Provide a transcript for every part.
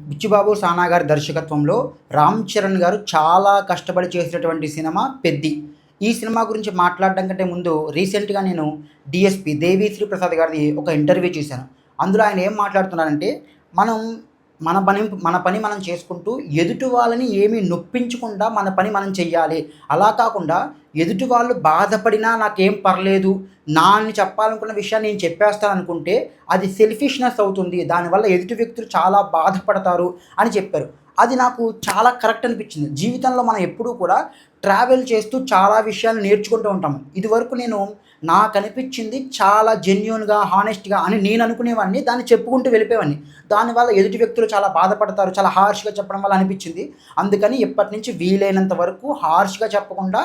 బుచ్చిబాబు సానా గారి దర్శకత్వంలో రామ్ చరణ్ గారు చాలా కష్టపడి చేసినటువంటి సినిమా 'పెద్ది'. ఈ సినిమా గురించి మాట్లాడడం కంటే ముందు రీసెంట్‌గా నేను డీఎస్‌పీ 'దేవిశ్రీ ప్రసాద్' గారిది ఒక ఇంటర్వ్యూ చూశాను. అందులో ఆయన ఏం మాట్లాడుతున్నారంటే, మనం మన పని మనం చేసుకుంటూ ఎదుటి వాళ్ళని ఏమీ నొప్పించకుండా మన పని మనం చెయ్యాలి. అలా కాకుండా ఎదుటి వాళ్ళు బాధపడినా నాకేం పర్లేదు, అని చెప్పాలనుకున్న విషయాన్ని నేను చెప్పేస్తాననుకుంటే అది సెల్ఫిష్‌నెస్ అవుతుంది. దానివల్ల ఎదుటి వ్యక్తులు చాలా బాధపడతారు అని చెప్పారు. అది నాకు చాలా కరెక్ట్ అనిపించింది. జీవితంలో మనం ఎప్పుడూ కూడా ట్రావెల్ చేస్తూ చాలా విషయాలు నేర్చుకుంటూ ఉంటాము. ఇదివరకు నాకనిపించింది చాలా జెన్యూన్‌గా, హానెస్ట్‌గా అని నేను అనుకునేవాడిని. దాన్ని చెప్పుకుంటూ వెళ్ళిపోయేవాడిని. దానివల్ల ఎదుటి వ్యక్తులు చాలా బాధపడతారు. చాలా హార్ష్‌గా చెప్పడం వల్ల అనిపించింది. అందుకని ఇప్పటి నుంచి వీలైనంత వరకు హార్ష్‌గా చెప్పకుండా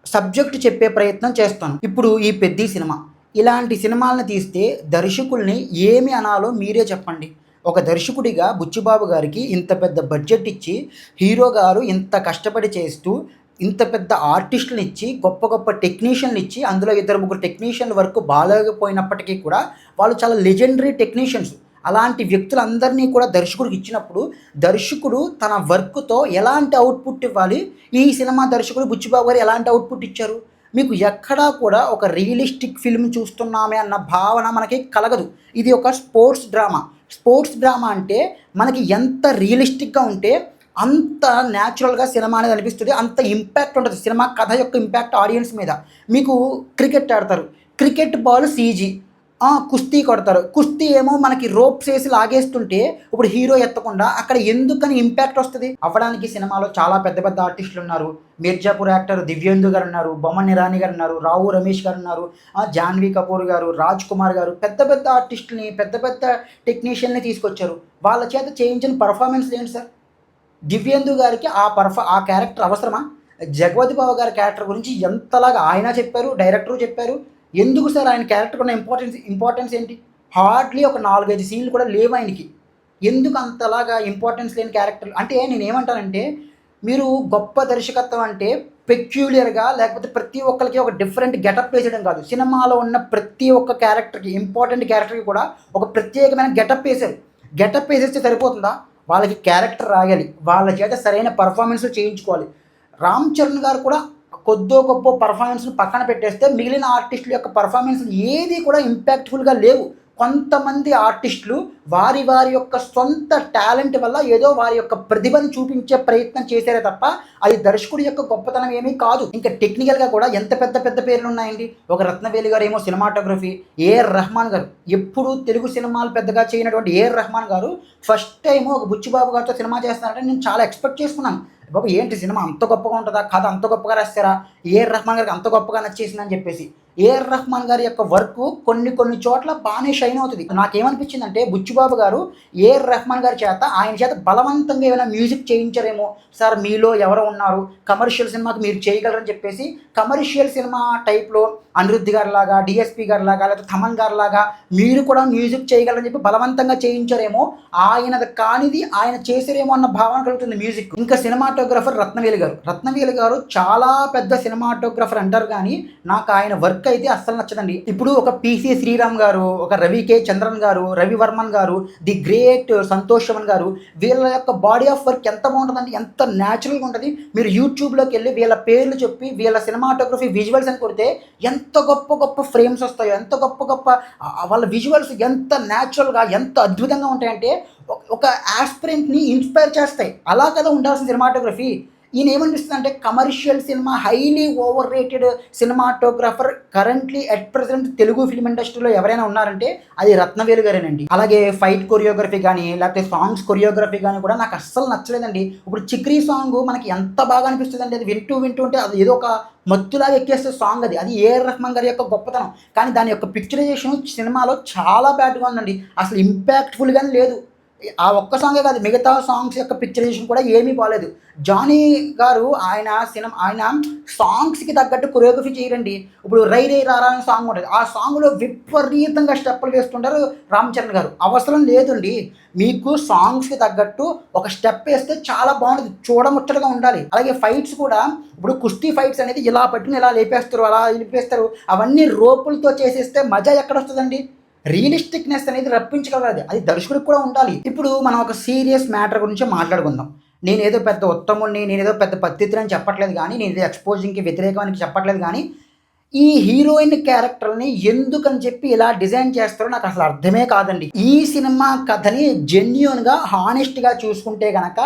సబ్జెక్ట్ చెప్పే ప్రయత్నం చేస్తాను. ఇప్పుడు ఈ 'పెద్ది' సినిమా. ఇలాంటి సినిమాలను తీస్తే దర్శకుల్ని ఏమి అనాలో మీరే చెప్పండి. ఒక దర్శకుడిగా బుచ్చిబాబు గారికి ఇంత పెద్ద బడ్జెట్ ఇచ్చి, హీరో గారు ఇంత కష్టపడి చేస్తూ, ఇంత పెద్ద ఆర్టిస్టులనిచ్చి, గొప్ప గొప్ప టెక్నీషియన్‌లిచ్చి, అందులో ఇద్దరు ముగ్గురు టెక్నీషియన్‌ల వరకు బాలేకపోయినప్పటికీ కూడా వాళ్ళు చాలా లెజెండరీ టెక్నీషియన్స్. అలాంటి వ్యక్తులందరినీ కూడా దర్శకుడికి ఇచ్చినప్పుడు, దర్శకుడు తన వర్క్‌తో ఎలాంటి అవుట్‌పుట్ ఇవ్వాలి? ఈ సినిమా దర్శకుడు బుచ్చిబాబు గారు ఎలాంటి అవుట్‌పుట్ ఇచ్చారు? మీకు ఎక్కడా కూడా ఒక రియలిస్టిక్ ఫిల్మ్ చూస్తున్నామే అన్న భావన మనకి కలగదు. ఇది ఒక స్పోర్ట్స్ డ్రామా. స్పోర్ట్స్ డ్రామా అంటే మనకి ఎంత రియలిస్టిక్‌గా ఉంటే అంత న్యాచురల్‌గా సినిమా అనేది అనిపిస్తది. అంత ఇంపాక్ట్ ఉంటది. సినిమా కథ యొక్క ఇంపాక్ట్ ఆడియన్స్ మీద. మీకు క్రికెట్ ఆడతారు. Cricket ball CG. కుస్తీ కొడతారు. కుస్తీ ఏమో మనకి రోప్స్ ఏసి లాగేస్తుంటే, ఇప్పుడు హీరో ఎత్తకుండా అక్కడ ఎందుకని ఇంపాక్ట్ వస్తది? అవ్వడానికి సినిమాలో చాలా పెద్ద పెద్ద ఆర్టిస్టులున్నారు. మిర్జాపూర్ యాక్టర్ దివ్యేందు గారున్నారు. బొమ్మన్ ఇరానీ గారున్నారు. రావు రమేష్ గారున్నారు. జాన్వీ కపూర్ గారు, రాజ్ కుమార్ గారు పెద్ద పెద్ద ఆర్టిస్టులని, పెద్ద పెద్ద టెక్నీషియన్‌ని తీసుకొచ్చారు. వాళ్ళ చేత చేయించిన పెర్ఫార్మన్స్‌లు ఏంటి సార్? దివ్యేందు గారికి ఆ క్యారెక్టర్ అవసరమా? జగపతి బాబు గారి క్యారెక్టర్ గురించి ఎంతలాగా ఆయన చెప్పారు, డైరెక్టరు చెప్పారు. ఎందుకు సార్ ఆయన క్యారెక్టర్‌కి ఉన్న ఇంపార్టెన్స్ ఏంటి? హార్డ్‌లీ ఒక 4, 5 సీన్‌లు కూడా లేవాయనకి. ఎందుకు అంతలాగా ఇంపార్టెన్స్ లేని క్యారెక్టర్లు? అంటే నేనేమంటానంటే, మీరు గొప్ప దర్శకత్వం అంటే పెక్యూలియర్‌గా లేకపోతే ప్రతి ఒక్కళ్ళకి ఒక డిఫరెంట్ గెటప్ వేసేయడం కాదు. సినిమాలో ఉన్న ప్రతి ఒక్క క్యారెక్టర్‌కి, ఇంపార్టెంట్ క్యారెక్టర్‌కి కూడా ఒక ప్రత్యేకమైన గెటప్ ఏసారు. గెటప్ ఏసేస్తే సరిపోతుందా? వాళ్ళకి క్యారెక్టర్ రాయాలి. వాళ్ళ చేత సరైన పెర్ఫార్మన్స్‌లు చేయించుకోవాలి. రామ్ చరణ్ గారు కూడా కొద్దో గొప్పో పెర్ఫార్మన్స్‌ని పక్కన పెట్టేస్తే మిగిలిన ఆర్టిస్టుల యొక్క పెర్ఫార్మన్స్‌లు ఏది కూడా ఇంపాక్ట్‌ఫుల్‌గా లేవు. కొంతమంది ఆర్టిస్టులు వారి యొక్క సొంత టాలెంట్ వల్ల ఏదో వారి యొక్క ప్రతిభను చూపించే ప్రయత్నం చేశారే తప్ప అది దర్శకుడి యొక్క గొప్పతనం ఏమీ కాదు. ఇంకా టెక్నికల్‌గా కూడా ఎంత పెద్ద పెద్ద పేర్లున్నాయండి. ఒక రత్నవేలు గారేమో సినిమాటోగ్రఫీ, ఏఆర్ రెహమాన్ గారు ఎప్పుడూ తెలుగు సినిమాలు పెద్దగా చేయనటువంటి ఏఆర్ రెహమాన్ గారు ఫస్ట్ టైము ఒక బుచ్చిబాబు గారితో సినిమా చేస్తున్నారంటే నేను చాలా ఎక్స్‌పెక్ట్ చేసుకున్నాను. బాబు ఏంటి సినిమా అంత గొప్పగా ఉంటదా? కథ అంత గొప్పగా రాసారా? ఏఆర్ రెహమాన్ గారికి అంత గొప్పగా నచ్చేసిందని చెప్పేసి. ఏఆర్ రెహమాన్ గారి యొక్క వర్క్ కొన్ని చోట్ల బాగానే షైన్ అవుతది. నాకేమనిపించిందంటే బుచ్చిబాబు గారు ఏఆర్ రెహమాన్ గారి చేత ఆయన చేత బలవంతంగా ఏమైనా మ్యూజిక్ చేయించారేమో. సార్ మీలో ఎవరో ఉన్నారు, కమర్షియల్ సినిమాకి మీరు చేయగలరని చెప్పేసి కమర్షియల్ సినిమా టైప్‌లో అనిరుద్ గారిలాగా, డీఎస్‌పీ గారిలాగా లేకపోతే తమన్ గారిలాగా మీరు కూడా మ్యూజిక్ చేయగలరని చెప్పి బలవంతంగా చేయించారేమో. ఆయనది కానిది ఆయన చేసారేమో అన్న భావన కలుగుతుంది మ్యూజిక్. ఇంకా సినిమాటోగ్రఫర్ రత్నవేలు గారు. రత్నవేలు గారు చాలా పెద్ద సినిమాటోగ్రఫర్ అంటారు కానీ నాకు ఆయన వర్క్ అయితే అస్సలు నచ్చదండి. ఇప్పుడు ఒక పీసీ శ్రీరామ్ గారు, ఒక రవి కే చంద్రన్ గారు, రవి వర్మన్ గారు, ది గ్రేట్ సంతోష్ శవన్ గారు, వీళ్ళ యొక్క బాడీ ఆఫ్ వర్క్ ఎంత బాగుంటుందండి, ఎంత న్యాచురల్‌గా ఉంటుంది. మీరు యూట్యూబ్‌లోకి వెళ్ళి వీళ్ళ పేర్లు చెప్పి వీళ్ళ సినిమాటోగ్రఫీ విజువల్స్ అని కొడితే ఎంత గొప్ప ఫ్రేమ్స్ వస్తాయో, ఎంత గొప్ప వాళ్ళ విజువల్స్ ఎంత న్యాచురల్‌గా, ఎంత అద్భుతంగా ఉంటాయంటే ఒక యాస్పిరెంట్‌ని ఇన్‌స్పైర్ చేస్తాయి. అలా కదా ఉండాల్సిన సినిమాటోగ్రఫీ. ఈయన ఏమనిపిస్తుందంటే commercial cinema highly over rated cinematographer currently at present Telugu film ఇండస్ట్రీలో ఎవరైనా ఉన్నారంటే అది రత్నవేలు గారేనండి. అలాగే ఫైట్ కొరియోగ్రఫీ కానీ లేకపోతే సాంగ్స్ కొరియోగ్రఫీ కానీ కూడా నాకు అస్సలు నచ్చలేదండి. ఇప్పుడు 'చిక్రీ' సాంగ్ మనకి ఎంత బాగా అనిపిస్తుందండి. అది వింటూ ఉంటే అది ఏదో ఒక మత్తులాగా ఎక్కేస్తే సాంగ్ అది. అది ఏఆర్ రెహమాన్ గారి యొక్క గొప్పతనం. కానీ దాని యొక్క పిక్చరైజేషన్ సినిమాలో చాలా బ్యాడ్‌గా ఉందండి. అసలు ఇంపాక్ట్‌ఫుల్‌గానే లేదు. ఆ ఒక్క సాంగే కాదు మిగతా సాంగ్స్ యొక్క పిక్చరైజేషన్ కూడా ఏమీ బాలేదు. జానీ గారు ఆయన సాంగ్స్‌కి తగ్గట్టు కొరియోగ్రఫీ చేయరండి. ఇప్పుడు 'రై రే రారా' అనే సాంగ్ ఉంటది. ఆ సాంగ్‌లో విపరీతంగా స్టెప్పులు వేస్తుంటారు రామ్ చరణ్ గారు. అవసరం లేదండి. మీకు సాంగ్స్‌కి తగ్గట్టు ఒక స్టెప్ ఏస్తే చాలా బాగుంటది. చూడముచ్చటగా ఉండాలి. అలాగే ఫైట్స్ కూడా ఇప్పుడు కుస్తీ ఫైట్స్ అనేది ఇలా పట్టుకొని ఇలా లేపేస్తారు, అలా లేపేస్తారు. అవన్నీ రోపులతో చేసేస్తే మజా ఎక్కడొస్తదండి? రియలిస్టిక్నెస్ అనేది రప్పించగలదు. అది దర్శకుడికి కూడా ఉండాలి. ఇప్పుడు మనం ఒక సీరియస్ మ్యాటర్ గురించి మాట్లాడుకుందాం. నేనేదో పెద్ద ఉత్తముడిని, నేనేదో పెద్ద పత్తితులని చెప్పట్లేదు గానీ, నేనేదో ఎక్స్‌పోజింగ్‌కి వ్యతిరేకమని చెప్పట్లేదు గానీ, ఈ హీరోయిన్ క్యారెక్టర్‌ని ఎందుకని చెప్పి ఇలా డిజైన్ చేస్తారో నాకసలు అర్థమే కాదండి. ఈ సినిమా కథని జెన్యూన్‌గా, హానెస్ట్‌గా చూసుకుంటే గనక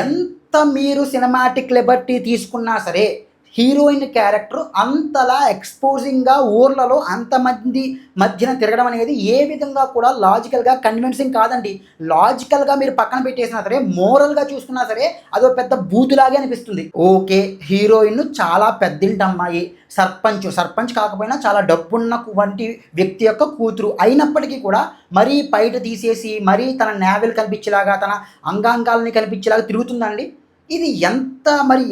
ఎంత మీరు సినిమాటిక్ లిబర్టీ తీసుకున్నా సరే, హీరోయిన్ క్యారెక్టర్ అంతలా ఎక్స్‌పోజింగ్‌గా ఊర్లలో అంతమంది మధ్యన తిరగడం అనేది ఏ విధంగా కూడా లాజికల్‌గా కన్విన్సింగ్ కాదండి. లాజికల్‌గా మీరు పక్కన పెట్టేసినా సరే, మోరల్‌గా చూసుకున్నా సరే అదో పెద్ద బూతులాగే అనిపిస్తుంది. ఓకే. హీరోయిన్ చాలా పెద్దింటమ్మాయి. సర్పంచ్ కాకపోయినా చాలా డబ్బున్న వంటి వ్యక్తి యొక్క కూతురు. అయినప్పటికీ కూడా మరీ పైట తీసేసి, మరీ తన నావెల్ కనిపించేలాగా, తన అంగాంగాల్ని కనిపించేలాగా తిరుగుతుందండి. ఇది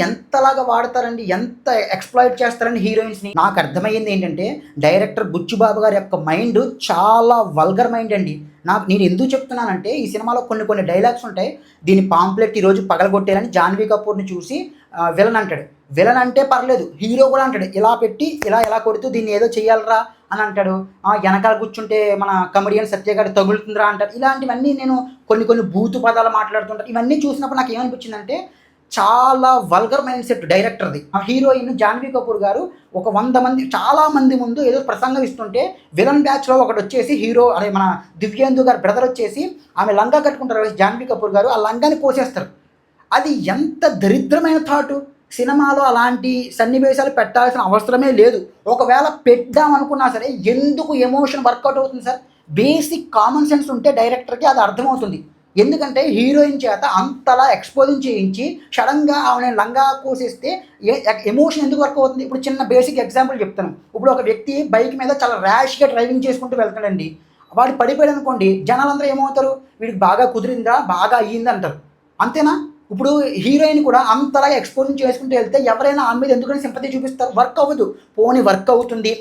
ఎంతలాగా వాడతారండి? ఎంత ఎక్స్‌ప్లాయిట్ చేస్తారండి హీరోయిన్స్‌ని? నాకు అర్థమయ్యింది ఏంటంటే, డైరెక్టర్ బుచ్చిబాబు గారి యొక్క మైండ్ చాలా వల్గర్ మైండ్ అండి. నేను ఎందుకు చెప్తున్నానంటే, ఈ సినిమాలో కొన్ని డైలాగ్స్ ఉంటాయి. దీని పాంప్లెట్ ఈరోజు పగలగొట్టేయాలని జాన్వీ కపూర్‌ని చూసి విలన్ అంటాడు. విలన్ అంటే పర్లేదు. హీరో కూడా అంటాడు. ఇలా పెట్టి ఇలా కొడుతూ దీన్ని ఏదో చెయ్యాలిరా అని అంటాడు. ఎనకాల కూర్చుంటే మన కమెడియన్ సత్య గారు తగులుతుందిరా అంటారు. ఇలాంటివన్నీ నేను కొన్ని బూతు పదాలు మాట్లాడుతుంటాను. ఇవన్నీ చూసినప్పుడు నాకేమనిపించిందంటే, చాలా వల్గర్ మైండ్ సెట్ డైరెక్టర్‌ది. ఆ హీరోయిన్ జాన్వీ కపూర్ గారు ఒక 100 మంది చాలా మంది ముందు ఏదో ప్రసంగం ఇస్తుంటే విలన్ బ్యాచ్‌లో ఒకడొచ్చేసి హీరో అదే మన దివ్యేందు గారి బ్రదర్ వచ్చేసి ఆమె లంగా కట్టుకుంటారు జాన్వీ కపూర్ గారు. ఆ లంగాని కోసేస్తారు. అది ఎంత దరిద్రమైన థాటు. సినిమాలో అలాంటి సన్నివేశాలు పెట్టాల్సిన అవసరమే లేదు. ఒకవేళ పెట్టామనుకున్నా సరే ఎందుకు ఎమోషన్ వర్కౌట్ అవుతుంది సార్? బేసిక్ కామన్ సెన్స్ ఉంటే డైరెక్టర్‌కి అది అర్థమవుతుంది. ఎందుకంటే హీరోయిన్ చేత అంతలా ఎక్స్‌పోజింగ్ చేయించి సడన్‌గా ఆమెని లంగా కోసేస్తే ఎమోషన్ ఎందుకు వర్క్ అవుతుంది? ఇప్పుడు చిన్న బేసిక్ ఎగ్జాంపుల్ చెప్తాను. ఇప్పుడు ఒక వ్యక్తి బైక్ మీద చాలా ర్యాష్‌గా డ్రైవింగ్ చేసుకుంటూ వెళ్తాడండి. వాడు పడిపోయాడనుకోండి, జనాలందరూ ఏమవుతారు? వీడికి బాగా కుదిరిందా? బాగా అయ్యిందంటారు. అంతేనా? ఇప్పుడు హీరోయిన్ కూడా అంతలాగా ఎక్స్‌పోజింగ్ చేసుకుంటూ వెళ్తే ఎవరైనా ఆమె మీద ఎందుకని సింపతి చూపిస్తారు? వర్క్ అవ్వదు. పోనీ వర్క్ అవుతుంది.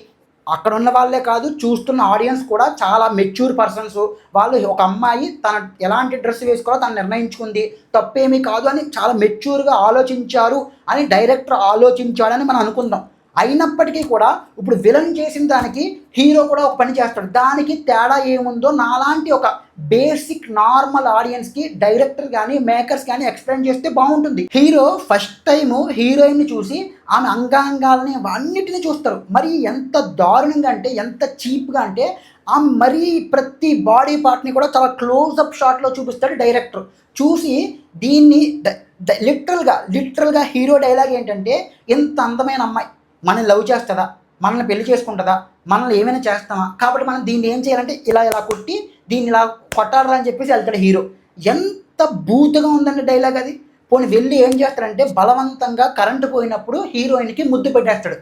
అక్కడ ఉన్న వాళ్ళే కాదు, చూస్తున్న ఆడియన్స్ కూడా చాలా మెచ్యూర్ పర్సన్స్. వాళ్ళు ఒక అమ్మాయి తన ఎలాంటి డ్రెస్ వేసుకోవాలో తను నిర్ణయించుకుంది. తప్పేమీ కాదు అని చాలా మెచ్యూర్‌గా ఆలోచించారు అని డైరెక్టర్ ఆలోచించాడని మనం అనుకుందాం. అయినప్పటికీ కూడా ఇప్పుడు విలన్ చేసిన దానికి హీరో కూడా ఒక పని చేస్తాడు. దానికి తేడా ఏముందో నాలాంటి ఒక బేసిక్ నార్మల్ ఆడియన్స్‌కి డైరెక్టర్ గానీ, మేకర్స్ గానీ ఎక్స్‌ప్లెయిన్ చేస్తే బావుంటుంది. హీరో ఫస్ట్ టైము హీరోయిన్‌ని చూసి ఆమె అంగాంగాల్ని అన్నిటిని చూస్తారు. మరి ఎంత దారుణంగా అంటే, ఎంత చీప్‌గా అంటే మరీ ప్రతి బాడీ పార్ట్‌ని కూడా చాలా క్లోజప్ షాట్‌లో చూపిస్తాడు డైరెక్టర్. చూసి దీన్ని లిటరల్‌గా హీరో డైలాగ్ ఏంటంటే, "ఇంత అందమైన అమ్మాయి మనల్ని లవ్ చేస్తదా? మనల్ని పెళ్లి చేసుకుంటదా? మనల్ని ఏమైనా చేస్తామా? కాబట్టి మనం దీన్ని ఏం చేయాలంటే ఇలా కొట్టి దీన్ని ఇలా కొట్టాలిరా" అని చెప్పేసి వెళ్తాడు హీరో. ఎంత బూతుగా ఉందండి డైలాగ్ అది. పోనీ వెళ్ళి ఏం చేస్తాడంటే బలవంతంగా కరెంటు పోయినప్పుడు హీరోయిన్‌కి ముద్దు పెట్టేస్తాడు.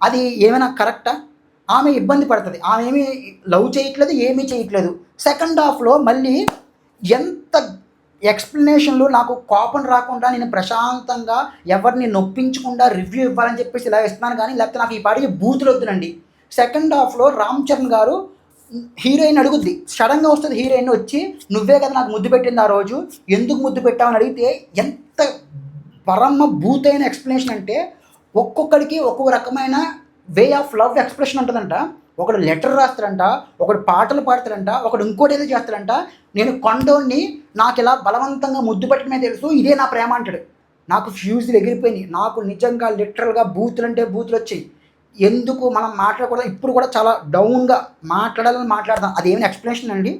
అది ఏమైనా కరెక్టా? ఆమె ఇబ్బంది పడతది. ఆమె ఏమి లవ్ చేయట్లేదు, ఏమీ చేయట్లేదు. సెకండ్ హాఫ్‌లో మళ్ళీ ఎంత ఎక్స్‌ప్లనేషన్‌లు నాకు కోపం రాకుండా నేను ప్రశాంతంగా ఎవరిని నొప్పించకుండా రివ్యూ ఇవ్వాలని చెప్పేసి ఇలా ఇస్తున్నాను గానీ, లేకపోతే నాకు ఈ పాటికి బూతులొద్దునండి. సెకండ్ హాఫ్‌లో రామ్ చరణ్ గారు హీరోయిన్ అడుగుద్ది. సడన్‌గా వస్తది హీరోయిన్ వచ్చి, "నువ్వే కదా నాకు ముద్దు పెట్టింది ఆ రోజు. ఎందుకు ముద్దు పెట్టావు?" అని అడిగితే ఎంత పరమ బూతైన ఎక్స్‌ప్లనేషన్ అంటే, ఒక్కొక్కడికి ఒక్కో రకమైన వే ఆఫ్ లవ్ ఎక్స్‌ప్రెషన్ ఉంటదంట. ఒకడు లెటర్ రాస్తాడంట, ఒకడు పాటలు పాడతాడంట, ఒకడు ఇంకోటేదో చేస్తాడంట. నేను కొండోడిని, నాకిలా బలవంతంగా ముద్దు పెట్టడమే తెలుసు, ఇదే నా ప్రేమ అంటాడు. నాకు ఫ్యూజులు ఎగిరిపోయినాయి. నాకు నిజంగా లిటరల్‌గా బూతులంటే బూతులొచ్చాయి. ఎందుకు మనం మాట్లాడకూడదు, ఇప్పుడు కూడా చాలా డౌన్‌గా మాట్లాడాలని మాట్లాడతాం. అదేమైనా ఎక్స్‌ప్లనేషన్ అండి?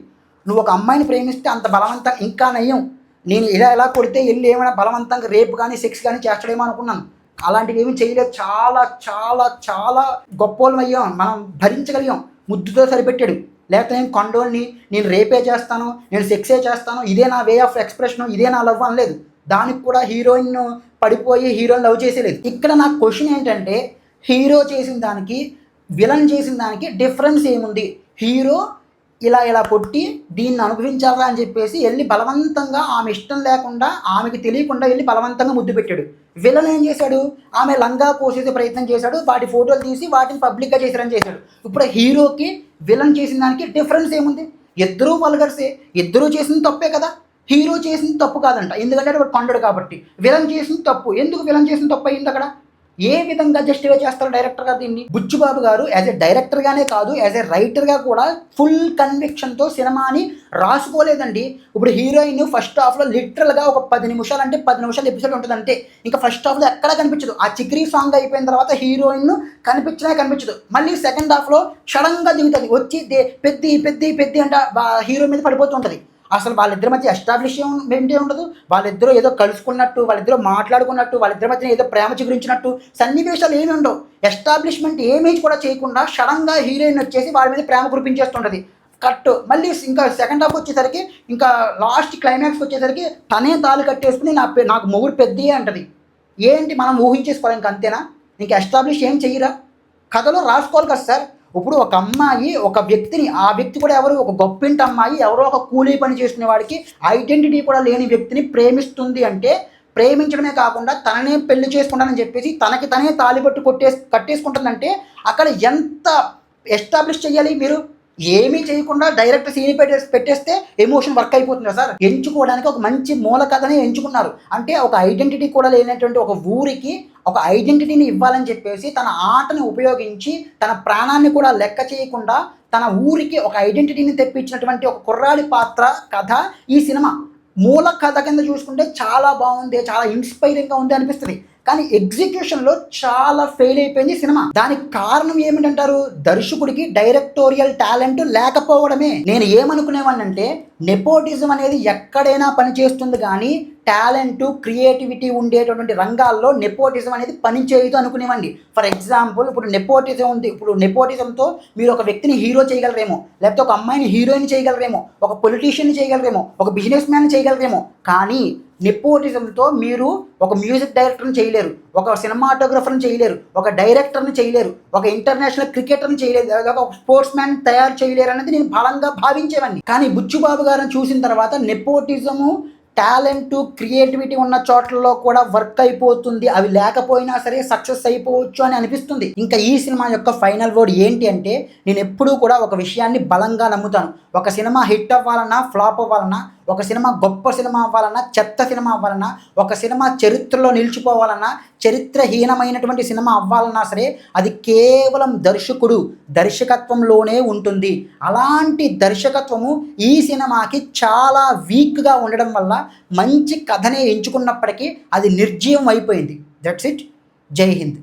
నువ్వు ఒక అమ్మాయిని ప్రేమిస్తే అంత బలవంతంగా ఇంకా నయ్యం. నేను ఇలా కొడితే ఎళ్లి ఏమైనా బలవంతంగా రేప్ గానీ, సెక్స్ గానీ చేస్తాడేమో అనుకున్నాను. అలాంటివి ఏమీ చేయలేదు. చాలా చాలా చాలా గొప్పోళ్ళమయ్యాం. మనం భరించగలిగాం. ముద్దుతో సరిపెట్టాడు. లేకపోతే నేను కొండోడిని, నేను రేపే చేస్తాను, నేను సెక్సే చేస్తాను, ఇదే నా వే ఆఫ్ ఎక్స్‌ప్రెషను, ఇదే నా లవ్ అనలేదు. దానికి కూడా హీరోయిన్ పడిపోయి హీరోని లవ్ చేసేయలేదు. ఇక్కడ నా క్వెషన్ ఏంటంటే, హీరో చేసిన దానికి, విలన్ చేసిన దానికి డిఫరెన్స్ ఏముంది? హీరో ఇలా కొట్టి దీన్ని అనుభవించాలా అని చెప్పేసి ఎళ్లి బలవంతంగా ఆమె ఇష్టం లేకుండా, ఆమెకి తెలియకుండా ఎళ్లి బలవంతంగా ముద్దు పెట్టాడు. విలన్ ఏం చేశాడు? ఆమె లంగా కోసేసే ప్రయత్నం చేశాడు. వాటి ఫోటోలు తీసి వాటిని పబ్లిక్‌గా చేశారని చేశాడు. ఇప్పుడు హీరోకి, విలన్ చేసిన దానికి డిఫరెన్స్ ఏముంది? ఇద్దరూ వల్గర్సే. ఇద్దరూ చేసింది తప్పే కదా! హీరో చేసింది తప్పు కాదంట. ఎందుకంటే వాడు కొండోడు కాబట్టి. విలన్ చేసింది తప్పు. ఎందుకు విలన్ చేసింది తప్పు అయిందక్కడ? ఏ విధంగా జస్టిఫై చేస్తారు డైరెక్టర్ గారు దీన్ని? బుచ్చుబాబు గారు యాజ్ ఎ డైరెక్టర్గానే కాదు, యాజ్ ఎ రైటర్గా కూడా ఫుల్ కన్విక్షన్తో సినిమాని రాసుకోలేదండి. ఇప్పుడు హీరోయిన్ ఫస్ట్ హాఫ్లో లిటరల్గా ఒక 10 నిమిషాలు, అంటే 10 నిమిషాలు ఎపిసోడ్ ఉంటుంది అంతే. ఇంకా ఫస్ట్ హాఫ్లో ఎక్కడా కనిపించదు. ఆ చిక్రీ సాంగ్ అయిపోయిన తర్వాత హీరోయిన్ కనిపించదు. మళ్ళీ సెకండ్ హాఫ్లో సడన్గా దిగుతుంది, వచ్చి పెద్ది పెద్ది పెద్ది అంటే హీరో మీద పడిపోతూ ఉంటుంది. అసలు వాళ్ళిద్దరి మధ్య ఎస్టాబ్లిష్ ఏంటి ఉండదు. వాళ్ళిద్దరూ ఏదో కలుసుకున్నట్టు, వాళ్ళిద్దరూ మాట్లాడుకున్నట్టు, వాళ్ళిద్దరి మధ్య ఏదో ప్రేమ చిగురించినట్టు సన్నివేశాలు ఏమి ఉండవు. ఎస్టాబ్లిష్మెంట్ ఏమీ కూడా చేయకుండా సడన్గా హీరోయిన్ వచ్చేసి వాళ్ళ మీద ప్రేమ కురిపించేస్తుంటుంది. కట్. మళ్ళీ ఇంకా సెకండ్ హాఫ్ వచ్చేసరికి, ఇంకా లాస్ట్ క్లైమాక్స్ వచ్చేసరికి తనే తాళి కట్టేసుకుని నాకు మొగుడు పెద్దే అంటది. ఏంటి మనం ఊహించేసుకోవాలి ఇంక అంతేనా? ఇంక ఎస్టాబ్లిష్ ఏం చెయ్యరా? కథలో రాసుకోవాలి కదా సార్. ఇప్పుడు ఒక అమ్మాయి ఒక వ్యక్తిని, ఆ వ్యక్తి కూడా ఎవరు, ఒక గొప్పింటి అమ్మాయి ఎవరో ఒక కూలీ పని చేసుకునే వాడికి ఐడెంటిటీ కూడా లేని వ్యక్తిని ప్రేమిస్తుంది అంటే, ప్రేమించడమే కాకుండా తననే పెళ్లి చేసుకుంటానని చెప్పేసి తనకి తనే తాలిబట్టు కట్టేసుకుంటుందంటే అక్కడ ఎంత ఎస్టాబ్లిష్ చేయాలి మీరు? ఏమీ చేయకుండా డైరెక్ట్ సీన్ పెట్టేస్తే ఎమోషన్ వర్క్ అయిపోతుందా సార్? ఎంచుకోవడానికి ఒక మంచి మూల కథనే ఎంచుకున్నారు. అంటే ఒక ఐడెంటిటీ కూడా లేనటువంటి ఒక ఊరికి ఒక ఐడెంటిటీని ఇవ్వాలని చెప్పేసి తన ఆటని ఉపయోగించి తన ప్రాణాన్ని కూడా లెక్క చేయకుండా తన ఊరికి ఒక ఐడెంటిటీని తెప్పించినటువంటి ఒక కుర్రాడి పాత్ర కథ ఈ సినిమా. మూల కథ కింద చూసుకుంటే చాలా బాగుంది, చాలా ఇన్స్పైరింగ్గా ఉంది అనిపిస్తుంది. కానీ ఎగ్జిక్యూషన్లో చాలా ఫెయిల్ అయిపోయింది సినిమా. దానికి కారణం ఏమిటంటారు? దర్శకుడికి డైరెక్టోరియల్ టాలెంట్ లేకపోవడమే. నేను ఏమనుకునేవాడిని అంటే, నెపోటిజం అనేది ఎక్కడైనా పనిచేస్తుంది కానీ టాలెంట్, క్రియేటివిటీ ఉండేటటువంటి రంగాల్లో నెపోటిజం అనేది పనిచేయదు అనుకునేవాడిని. ఫర్ ఎగ్జాంపుల్, ఇప్పుడు నెపోటిజం ఉంది. ఇప్పుడు నెపోటిజంతో మీరు ఒక వ్యక్తిని హీరో చేయగలరేమో, లేకపోతే ఒక అమ్మాయిని హీరోయిన్ చేయగలరేమో, ఒక పొలిటీషియన్ చేయగలరేమో, ఒక బిజినెస్ మ్యాన్ చేయగలరేమో. కానీ నెపోటిజంతో మీరు ఒక మ్యూజిక్ డైరెక్టర్ని చేయలేరు, ఒక సినిమాటోగ్రఫర్ని చేయలేరు, ఒక డైరెక్టర్ని చేయలేరు, ఒక ఇంటర్నేషనల్ క్రికెటర్ని చేయలేరు, ఒక స్పోర్ట్స్ మ్యాన్ తయారు చేయలేరు అనేది నేను బలంగా భావించేవాడిని. కానీ బుచ్చుబాబు గారిని చూసిన తర్వాత నెపోటిజము, టాలెంట్, క్రియేటివిటీ ఉన్న చోట్లలో కూడా వర్క్ అయిపోతుంది. అవి లేకపోయినా సరే సక్సెస్ అయిపోవచ్చు అని అనిపిస్తుంది. ఇంకా ఈ సినిమా యొక్క ఫైనల్ వర్డ్ ఏంటి అంటే, నేను ఎప్పుడూ కూడా ఒక విషయాన్ని బలంగా నమ్ముతాను. ఒక సినిమా హిట్ అవ్వాలన్నా, ఫ్లాప్ అవ్వాలన్నా, ఒక సినిమా గొప్ప సినిమా అవ్వాలన్నా, చెత్త సినిమా అవ్వాలన్నా, ఒక సినిమా చరిత్రలో నిలిచిపోవాలన్నా, చరిత్రహీనమైనటువంటి సినిమా అవ్వాలన్నా సరే అది కేవలం దర్శకత్వంలోనే ఉంటుంది. అలాంటి దర్శకత్వము ఈ సినిమాకి చాలా వీక్గా ఉండడం వల్ల మంచి కథనే ఎంచుకున్నప్పటికీ అది నిర్జీవం అయిపోయింది. That's it. జై హింద్.